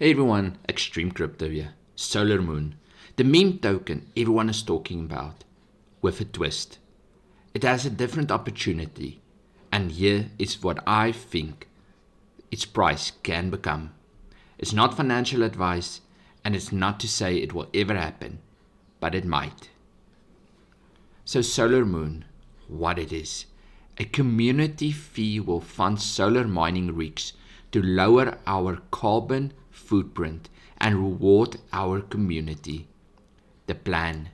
Hey everyone, Extreme Crypto here. Solar Moon, the meme token everyone is talking about, with a twist. It has a different opportunity, and here is what I think its price can become. It's not financial advice, and it's not to say it will ever happen, but it might. So Solar Moon, what it is. A community fee will fund solar mining rigs to lower our carbon footprint and reward our community. The plan.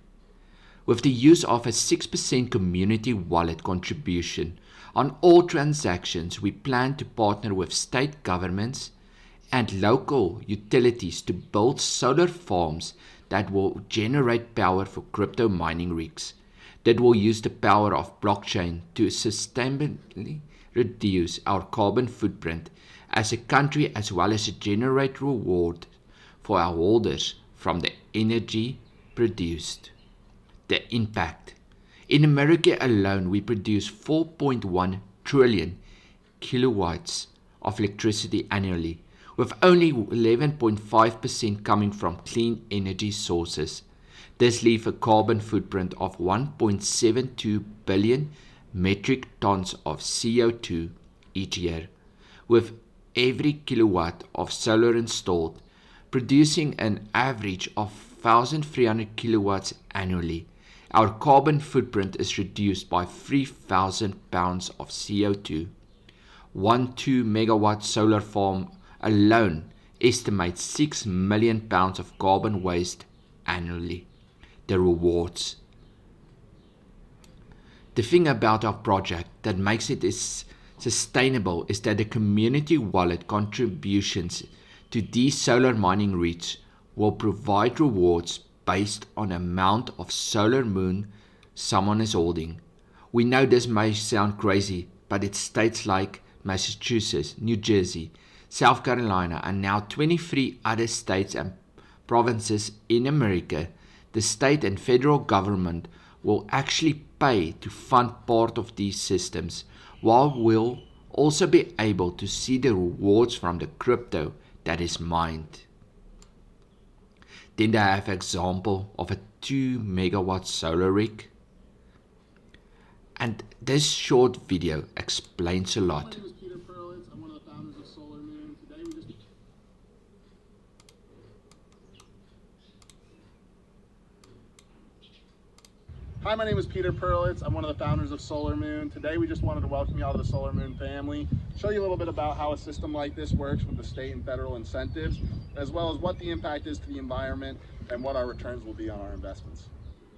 With the use of a 6% community wallet contribution on all transactions, we plan to partner with state governments and local utilities to build solar farms that will generate power for crypto mining rigs that will use the power of blockchain to sustainably reduce our carbon footprint as a country, as well as to generate reward for our holders from the energy produced. The impact. In America alone, we produce 4.1 trillion kilowatts of electricity annually, with only 11.5% coming from clean energy sources. This leaves a carbon footprint of 1.72 billion metric tons of CO2 each year, with every kilowatt of solar installed, producing an average of 1,300 kilowatts annually. Our carbon footprint is reduced by 3,000 pounds of CO2. One 2 megawatt solar farm alone estimates 6 million pounds of carbon waste annually. The rewards. The thing about our project that makes it sustainable is that the community wallet contributions to these solar mining rigs will provide rewards based on the amount of solar moon someone is holding. We know this may sound crazy, but it's states like Massachusetts, New Jersey, South Carolina, and now 23 other states and provinces in America. The state and federal government will actually pay to fund part of these systems, while we'll also be able to see the rewards from the crypto that is mined. Then they have an example of a 2 megawatt solar rig. And this short video explains a lot. Hi, my name is Peter Perlitz. I'm one of the founders of Solar Moon. Today we just wanted to welcome you all to the Solar Moon family, show you a little bit about how a system like this works with the state and federal incentives, as well as what the impact is to the environment and what our returns will be on our investments.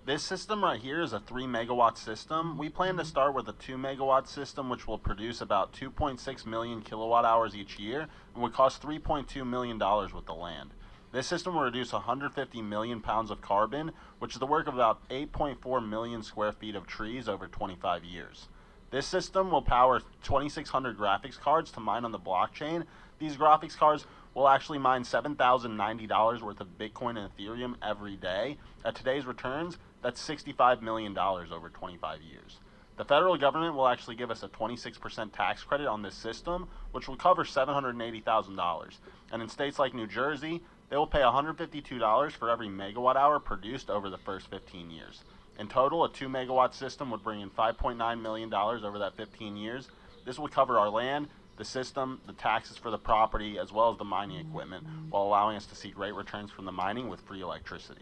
This system right here is a 3 megawatt system. We plan to start with a 2 megawatt system, which will produce about 2.6 million kilowatt hours each year and would cost $3.2 million with the land. This system will reduce 150 million pounds of carbon, which is the work of about 8.4 million square feet of trees over 25 years. This system will power 2,600 graphics cards to mine on the blockchain. These graphics cards will actually mine $7,090 worth of Bitcoin and Ethereum every day. At today's returns, that's $65 million over 25 years. The federal government will actually give us a 26% tax credit on this system, which will cover $780,000. And in states like New Jersey, they will pay $152 for every megawatt hour produced over the first 15 years. In total, a 2 megawatt system would bring in $5.9 million over that 15 years. This will cover our land, the system, the taxes for the property, as well as the mining equipment, while allowing us to see great returns from the mining with free electricity.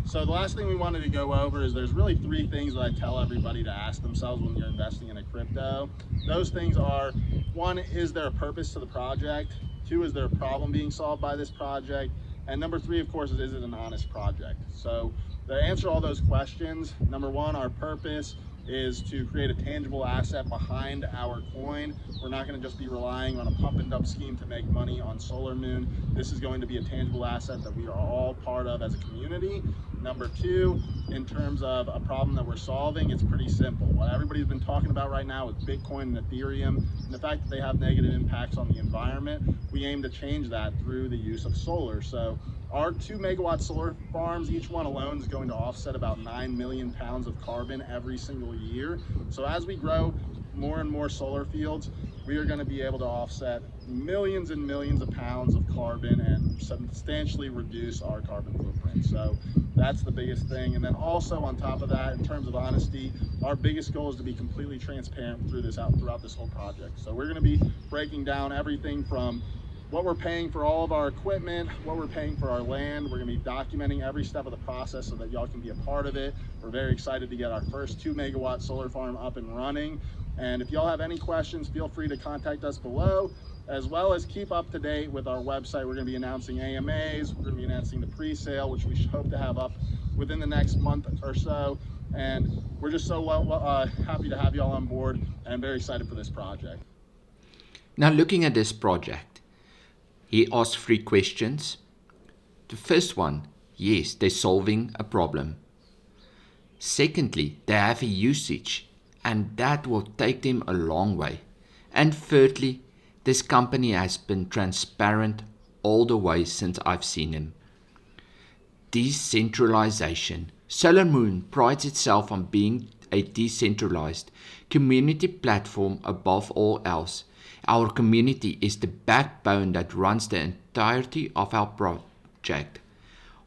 So the last thing we wanted to go over is there's really 3 things that I tell everybody to ask themselves when you're investing in a crypto. Those things are, 1, is there a purpose to the project? 2, is there a problem being solved by this project? And number 3, of course, is it an honest project? So to answer all those questions, number 1, our purpose is to create a tangible asset behind our coin. We're not going to just be relying on a pump and dump scheme to make money on Solar Moon. This is going to be a tangible asset that we are all part of as a community. Number 2, in terms of a problem that we're solving, it's pretty simple. What everybody's been talking about right now with Bitcoin and Ethereum, and the fact that they have negative impacts on the environment, we aim to change that through the use of solar. So our 2 megawatt solar farms, each one alone is going to offset about 9 million pounds of carbon every single year. So as we grow more and more solar fields, we are going to be able to offset millions and millions of pounds of carbon and substantially reduce our carbon footprint. So that's the biggest thing. And then also on top of that, in terms of honesty, our biggest goal is to be completely transparent throughout this whole project. So we're going to be breaking down everything from what we're paying for all of our equipment, what we're paying for our land. We're going to be documenting every step of the process so that y'all can be a part of it. We're very excited to get our first 2 megawatt solar farm up and running. And if y'all have any questions, feel free to contact us below, as well as keep up to date with our website. We're going to be announcing AMAs. We're going to be announcing the pre-sale, which we hope to have up within the next month or so. And we're just so happy to have y'all on board and very excited for this project. Now, looking at this project, he asked 3 questions. The first one, yes, they're solving a problem. Secondly, they have a usage, and that will take them a long way. And thirdly, this company has been transparent all the way since I've seen him. Decentralization. Solar Moon prides itself on being a decentralized community platform above all else. Our community is the backbone that runs the entirety of our project.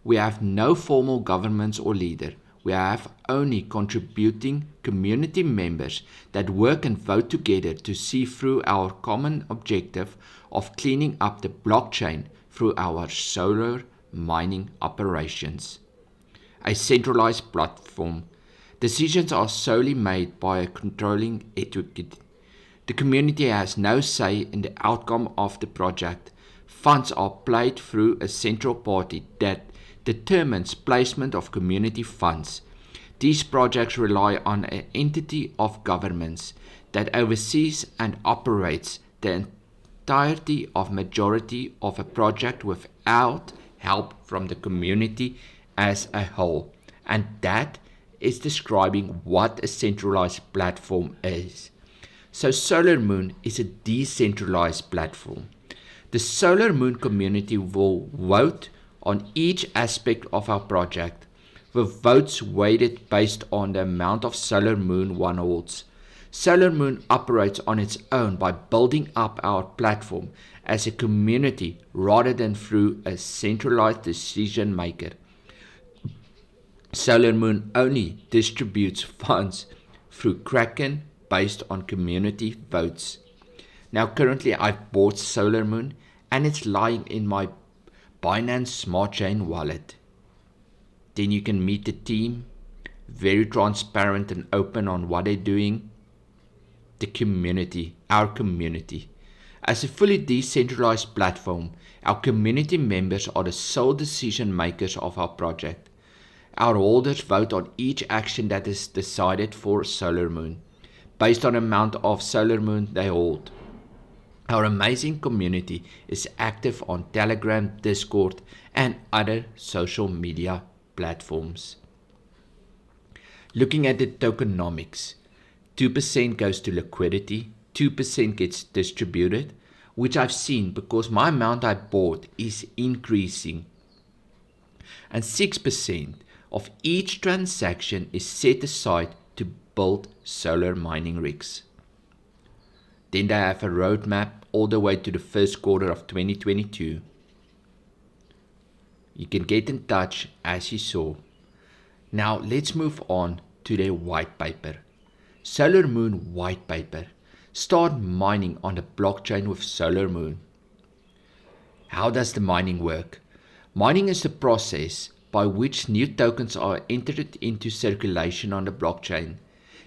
We have no formal governments or leader. We have only contributing community members that work and vote together to see through our common objective of cleaning up the blockchain through our solar mining operations. A centralized platform. Decisions are solely made by a controlling entity. The community has no say in the outcome of the project. Funds are played through a central party that determines placement of community funds. These projects rely on an entity of governments that oversees and operates the entirety of majority of a project without help from the community as a whole. And that is describing what a centralized platform is. So Solar Moon is a decentralized platform. The Solar Moon community will vote on each aspect of our project, with votes weighted based on the amount of Solar Moon one holds. Solar Moon operates on its own by building up our platform as a community rather than through a centralized decision maker. Solar Moon only distributes funds through Kraken based on community votes. Now currently I've bought Solar Moon and it's lying in my Binance Smart Chain wallet. Then you can meet the team, very transparent and open on what they're doing. The community, our community. As a fully decentralized platform, our community members are the sole decision makers of our project. Our holders vote on each action that is decided for Solar Moon, based on the amount of Solar Moon they hold. Our amazing community is active on Telegram, Discord, and other social media platforms. Looking at the tokenomics, 2% goes to liquidity, 2% gets distributed, which I've seen because my amount I bought is increasing. And 6% of each transaction is set aside to build solar mining rigs. Then they have a roadmap all the way to the first quarter of 2022. You can get in touch as you saw. Now let's move on to their white paper. Solar Moon white paper. Start mining on the blockchain with Solar Moon. How does the mining work? Mining is the process by which new tokens are entered into circulation on the blockchain.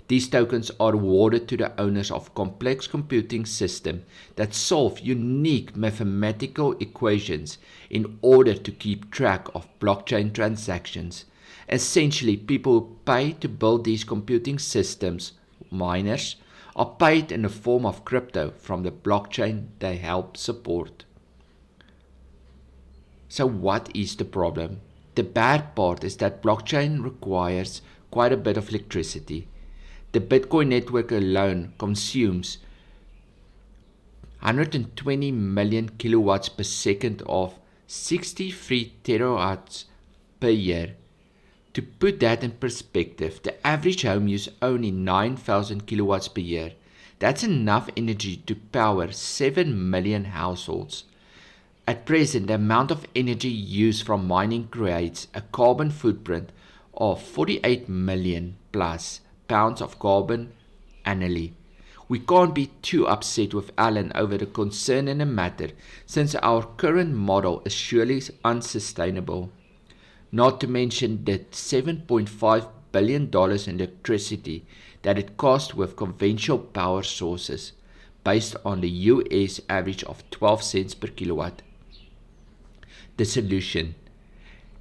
These tokens are awarded to the owners of complex computing systems that solve unique mathematical equations in order to keep track of blockchain transactions. Essentially, people who pay to build these computing systems, miners, are paid in the form of crypto from the blockchain they help support. So what is the problem? The bad part is that blockchain requires quite a bit of electricity. The Bitcoin network alone consumes 120 million kilowatts per second of 63 terahertz per year. To put that in perspective, the average home uses only 9,000 kilowatts per year. That's enough energy to power 7 million households. At present, the amount of energy used from mining creates a carbon footprint of 48 million plus pounds of carbon annually. We can't be too upset with Alan over the concern in the matter, since our current model is surely unsustainable. Not to mention the $7.5 billion in electricity that it costs with conventional power sources, based on the US average of 12 cents per kilowatt. The solution.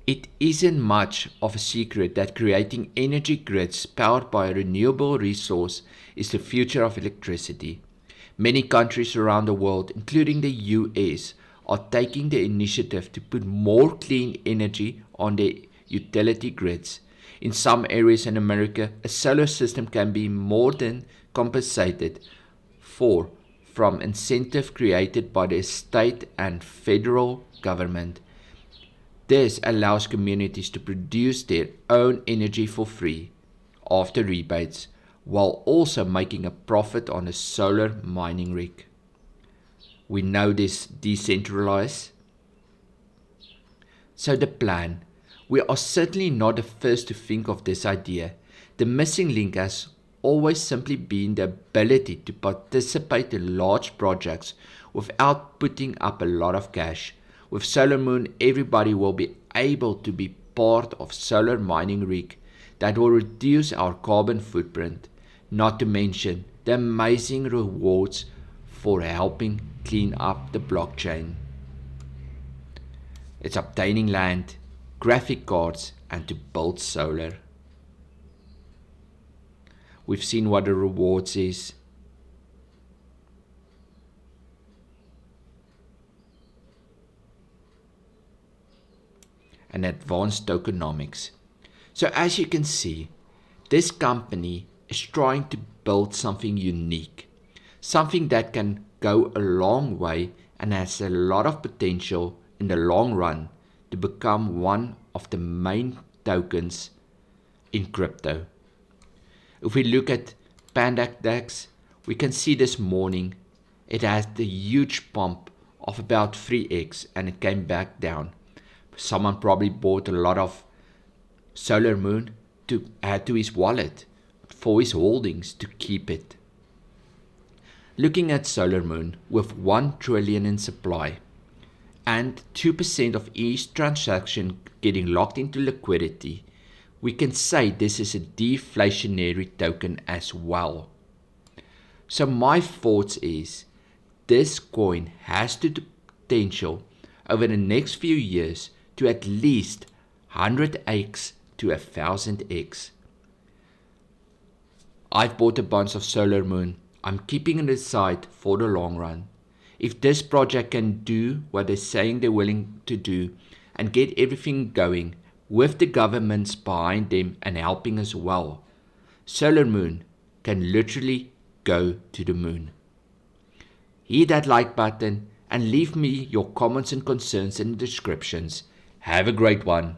It isn't much of a secret that creating energy grids powered by a renewable resource is the future of electricity. Many countries around the world, including the US, are taking the initiative to put more clean energy on their utility grids. In some areas in America, a solar system can be more than compensated for from incentive created by the state and federal government. This allows communities to produce their own energy for free, after rebates, while also making a profit on a solar mining rig. We know this decentralized. So the plan. We are certainly not the first to think of this idea. The missing link has always simply been the ability to participate in large projects without putting up a lot of cash. With Solar Moon, everybody will be able to be part of solar mining rig that will reduce our carbon footprint, not to mention the amazing rewards for helping clean up the blockchain. It's obtaining land, graphic cards, and to build solar. We've seen what the rewards is. And advanced tokenomics. So as you can see, this company is trying to build something unique, something that can go a long way and has a lot of potential in the long run to become one of the main tokens in crypto. If we look at pancakeswap, we can see this morning it has the huge pump of about 3x and it came back down. Someone probably bought a lot of Solar Moon to add to his wallet for his holdings to keep it. Looking at Solar Moon with 1 trillion in supply and 2% of each transaction getting locked into liquidity, we can say this is a deflationary token as well. So my thoughts is this coin has the potential over the next few years to at least 100x to 1000x. I've bought a bunch of Solar Moon. I'm keeping it aside for the long run. If this project can do what they're saying they're willing to do and get everything going with the governments behind them and helping as well, Solar Moon can literally go to the moon. Hit that like button and leave me your comments and concerns in the descriptions. Have a great one.